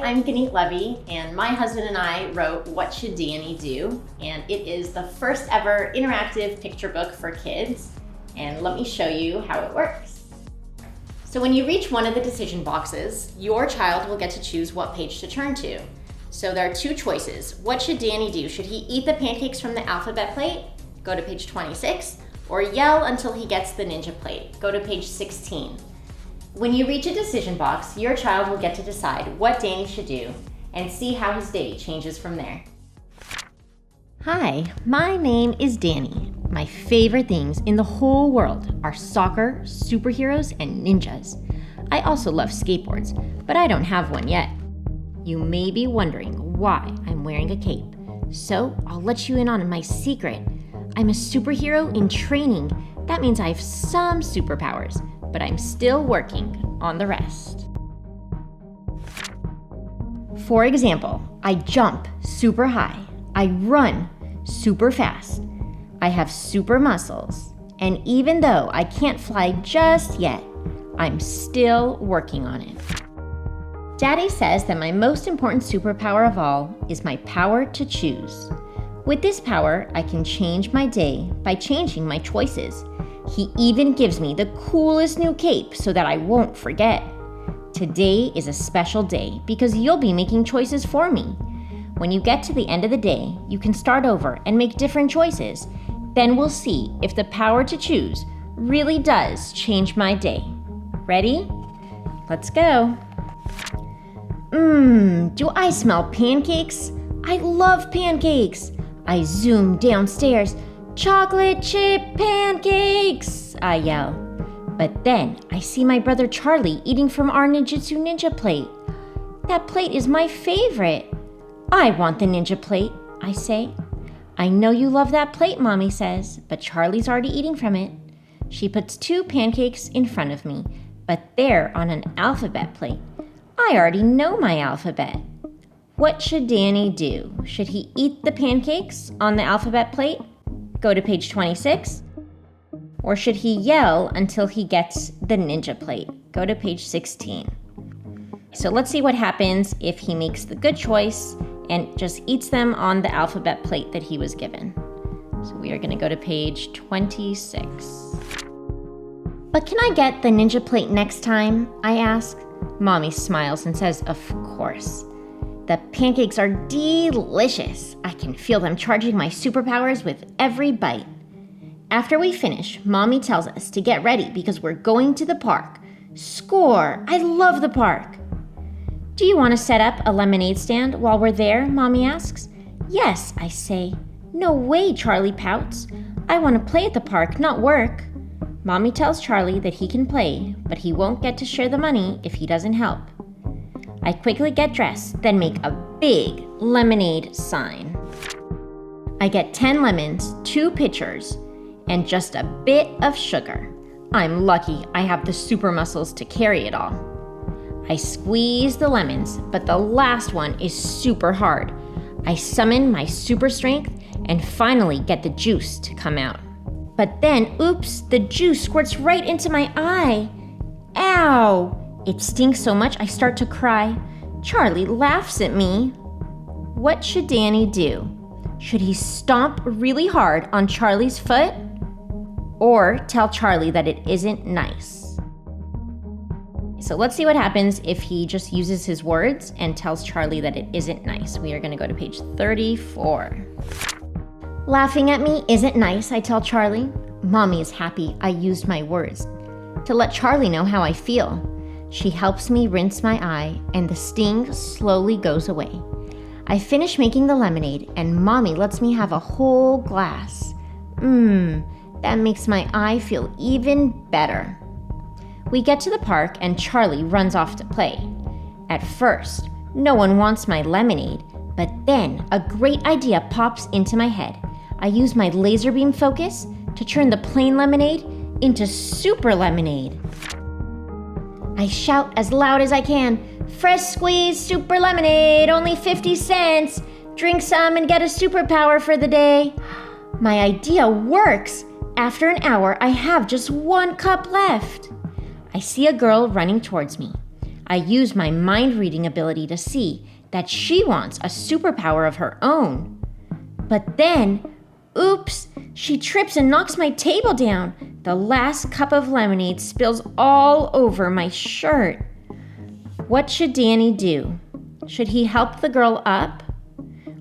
I'm Ganeet Levy, and my husband and I wrote What Should Danny Do? And it is the first ever interactive picture book for kids. And let me show you how it works. So when you reach one of the decision boxes, your child will get to choose what page to turn to. So there are two choices. What should Danny do? Should he eat the pancakes from the alphabet plate? Go to page 26. Or yell until he gets the ninja plate? Go to page 16. When you reach a decision box, your child will get to decide what Danny should do and see how his day changes from there. Hi, my name is Danny. My favorite things in the whole world are soccer, superheroes, and ninjas. I also love skateboards, but I don't have one yet. You may be wondering why I'm wearing a cape. So I'll let you in on my secret. I'm a superhero in training. That means I have some superpowers, but I'm still working on the rest. For example, I jump super high. I run super fast. I have super muscles. And even though I can't fly just yet, I'm still working on it. Daddy says that my most important superpower of all is my power to choose. With this power, I can change my day by changing my choices. He even gives me the coolest new cape so that I won't forget. Today is a special day because you'll be making choices for me. When you get to the end of the day, you can start over and make different choices. Then we'll see if the power to choose really does change my day. Ready? Let's go. Do I smell pancakes? I love pancakes. I zoom downstairs. Chocolate chip pancakes, I yell. But then I see my brother Charlie eating from our Ninjutsu Ninja plate. That plate is my favorite. I want the ninja plate, I say. I know you love that plate, Mommy says, but Charlie's already eating from it. She puts two pancakes in front of me, but they're on an alphabet plate. I already know my alphabet. What should Danny do? Should he eat the pancakes on the alphabet plate? Go to page 26? Or should he yell until he gets the ninja plate? Go to page 16. So let's see what happens if he makes the good choice and just eats them on the alphabet plate that he was given. So we are going to go to page 26. But can I get the ninja plate next time? I ask. Mommy smiles and says, of course. The pancakes are delicious. I can feel them charging my superpowers with every bite. After we finish, Mommy tells us to get ready because we're going to the park. Score! I love the park. Do you want to set up a lemonade stand while we're there? Mommy asks. Yes, I say. No way, Charlie pouts. I want to play at the park, not work. Mommy tells Charlie that he can play, but he won't get to share the money if he doesn't help. I quickly get dressed, then make a big lemonade sign. I get 10 lemons, 2 pitchers, and just a bit of sugar. I'm lucky I have the super muscles to carry it all. I squeeze the lemons, but the last one is super hard. I summon my super strength and finally get the juice to come out. But then, oops, the juice squirts right into my eye. Ow! It stings so much I start to cry. Charlie laughs at me. What should Danny do? Should he stomp really hard on Charlie's foot? Or tell Charlie that it isn't nice? So let's see what happens if he just uses his words and tells Charlie that it isn't nice. We are going to go to page 34. Laughing at me isn't nice, I tell Charlie. Mommy is happy I used my words to let Charlie know how I feel. She helps me rinse my eye, and the sting slowly goes away. I finish making the lemonade, and Mommy lets me have a whole glass. That makes my eye feel even better. We get to the park, and Charlie runs off to play. At first, no one wants my lemonade, but then a great idea pops into my head. I use my laser beam focus to turn the plain lemonade into super lemonade. I shout as loud as I can, "Fresh squeezed super lemonade, only 50 cents. Drink some and get a superpower for the day." My idea works. After an hour, I have just 1 cup left. I see a girl running towards me. I use my mind reading ability to see that she wants a superpower of her own. But then, oops, she trips and knocks my table down. The last cup of lemonade spills all over my shirt. What should Danny do? Should he help the girl up?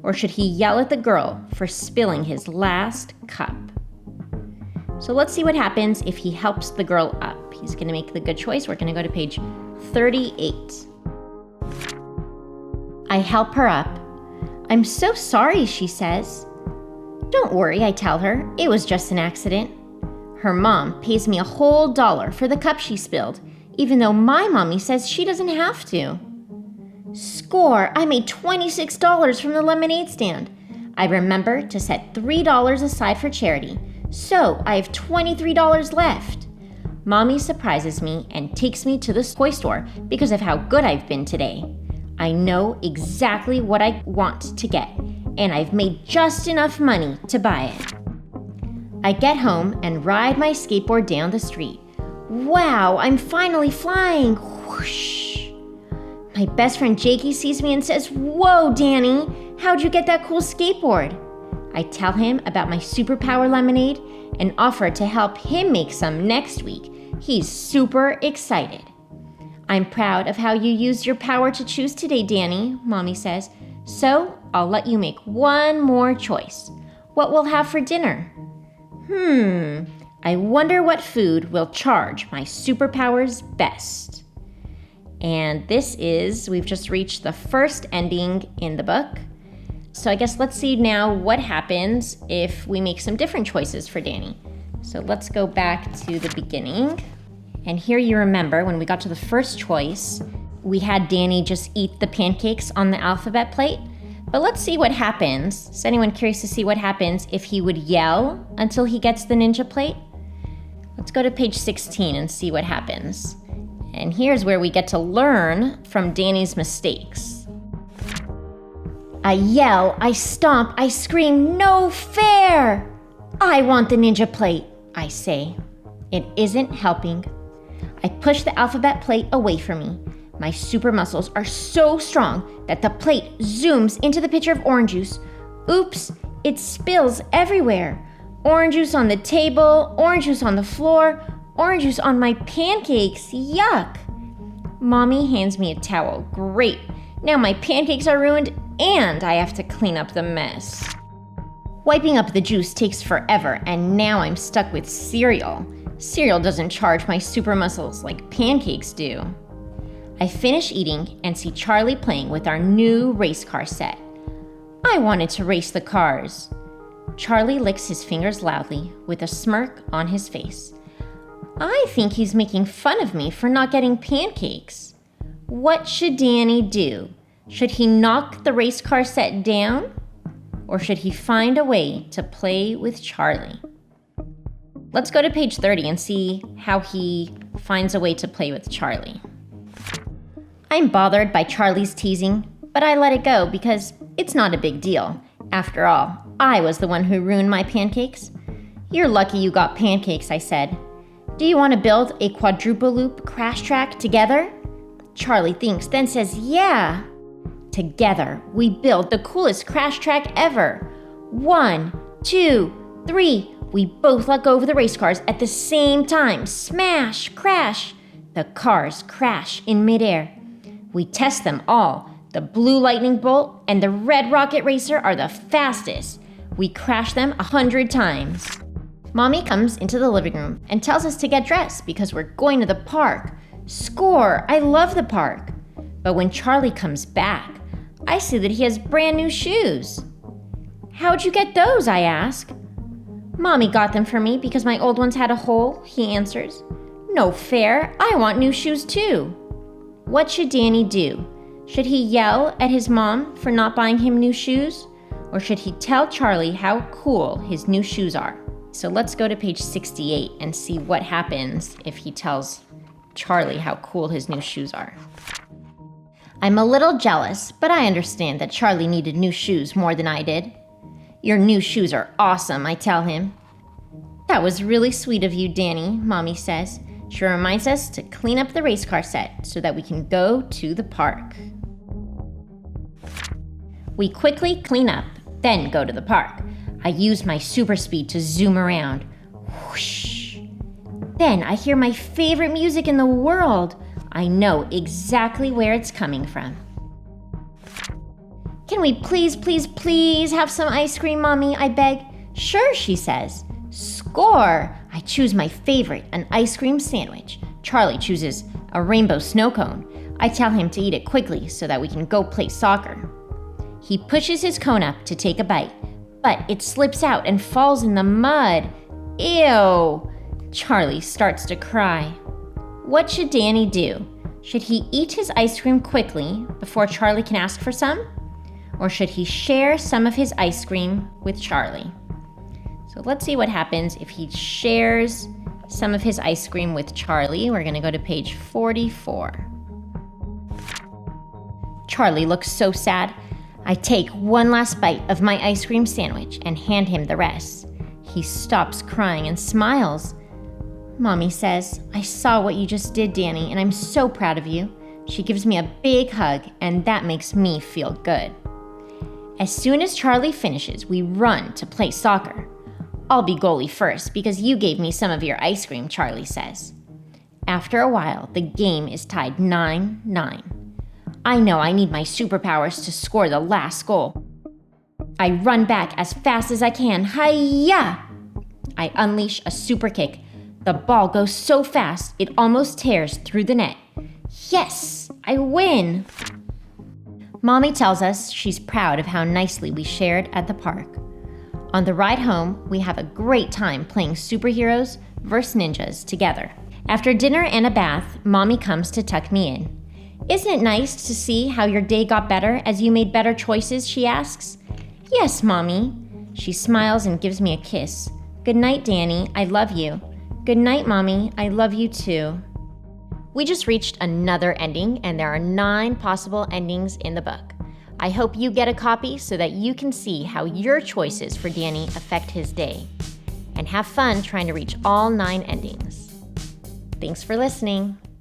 Or should he yell at the girl for spilling his last cup? So let's see what happens if he helps the girl up. He's going to make the good choice. We're going to go to page 38. I help her up. I'm so sorry, she says. Don't worry, I tell her. It was just an accident. Her mom pays me a whole $1 for the cup she spilled, even though my mommy says she doesn't have to. Score! I made $26 from the lemonade stand. I remember to set $3 aside for charity, so I have $23 left. Mommy surprises me and takes me to the toy store because of how good I've been today. I know exactly what I want to get, and I've made just enough money to buy it. I get home and ride my skateboard down the street. Wow, I'm finally flying! Whoosh! My best friend Jakey sees me and says, "Whoa, Danny, how'd you get that cool skateboard?" I tell him about my superpower lemonade and offer to help him make some next week. He's super excited. I'm proud of how you used your power to choose today, Danny, Mommy says. So I'll let you make one more choice. What we'll have for dinner? I wonder what food will charge my superpowers best. And we've just reached the first ending in the book. So I guess let's see now what happens if we make some different choices for Danny. So let's go back to the beginning. And here you remember when we got to the first choice, we had Danny just eat the pancakes on the alphabet plate. But let's see what happens. Is anyone curious to see what happens if he would yell until he gets the ninja plate? Let's go to page 16 and see what happens. And here's where we get to learn from Danny's mistakes. I yell, I stomp, I scream, "No fair! I want the ninja plate," I say. It isn't helping. I push the alphabet plate away from me. My super muscles are so strong that the plate zooms into the pitcher of orange juice. Oops, it spills everywhere. Orange juice on the table, orange juice on the floor, orange juice on my pancakes. Yuck! Mommy hands me a towel. Great. Now my pancakes are ruined and I have to clean up the mess. Wiping up the juice takes forever, and now I'm stuck with cereal. Cereal doesn't charge my super muscles like pancakes do. I finish eating and see Charlie playing with our new race car set. I wanted to race the cars. Charlie licks his fingers loudly with a smirk on his face. I think he's making fun of me for not getting pancakes. What should Danny do? Should he knock the race car set down? Or should he find a way to play with Charlie? Let's go to page 30 and see how he finds a way to play with Charlie. I'm bothered by Charlie's teasing, but I let it go because it's not a big deal. After all, I was the one who ruined my pancakes. You're lucky you got pancakes, I said. Do you want to build a quadruple loop crash track together? Charlie thinks, then says, yeah. Together, we build the coolest crash track ever. 1, 2, 3. We both let go of the race cars at the same time. Smash, crash. The cars crash in midair. We test them all. The blue lightning bolt and the red rocket racer are the fastest. We crash them 100 times. Mommy comes into the living room and tells us to get dressed because we're going to the park. Score! I love the park. But when Charlie comes back, I see that he has brand new shoes. How'd you get those? I ask. Mommy got them for me because my old ones had a hole, he answers. No fair. I want new shoes too. What should Danny do? Should he yell at his mom for not buying him new shoes? Or should he tell Charlie how cool his new shoes are? So let's go to page 68 and see what happens if he tells Charlie how cool his new shoes are. I'm a little jealous, but I understand that Charlie needed new shoes more than I did. Your new shoes are awesome, I tell him. That was really sweet of you, Danny, Mommy says. She reminds us to clean up the race car set so that we can go to the park. We quickly clean up, then go to the park. I use my super speed to zoom around. Whoosh. Then I hear my favorite music in the world. I know exactly where it's coming from. Can we please have some ice cream, Mommy? I beg. Sure, she says. Score! I choose my favorite, an ice cream sandwich. Charlie chooses a rainbow snow cone. I tell him to eat it quickly so that we can go play soccer. He pushes his cone up to take a bite, but it slips out and falls in the mud. Ew! Charlie starts to cry. What should Danny do? Should he eat his ice cream quickly before Charlie can ask for some? Or should he share some of his ice cream with Charlie? So let's see what happens if he shares some of his ice cream with Charlie. We're going to go to page 44. Charlie looks so sad. I take one last bite of my ice cream sandwich and hand him the rest. He stops crying and smiles. Mommy says, I saw what you just did, Danny, and I'm so proud of you. She gives me a big hug, and that makes me feel good. As soon as Charlie finishes, we run to play soccer. I'll be goalie first because you gave me some of your ice cream, Charlie says. After a while, the game is tied 9-9. I know I need my superpowers to score the last goal. I run back as fast as I can. Hi-ya! I unleash a super kick. The ball goes so fast, it almost tears through the net. Yes, I win! Mommy tells us she's proud of how nicely we shared at the park. On the ride home, we have a great time playing superheroes versus ninjas together. After dinner and a bath, Mommy comes to tuck me in. Isn't it nice to see how your day got better as you made better choices, she asks. Yes, Mommy. She smiles and gives me a kiss. Good night, Danny. I love you. Good night, Mommy. I love you too. We just reached another ending, and there are 9 possible endings in the book. I hope you get a copy so that you can see how your choices for Danny affect his day. And have fun trying to reach all 9 endings. Thanks for listening.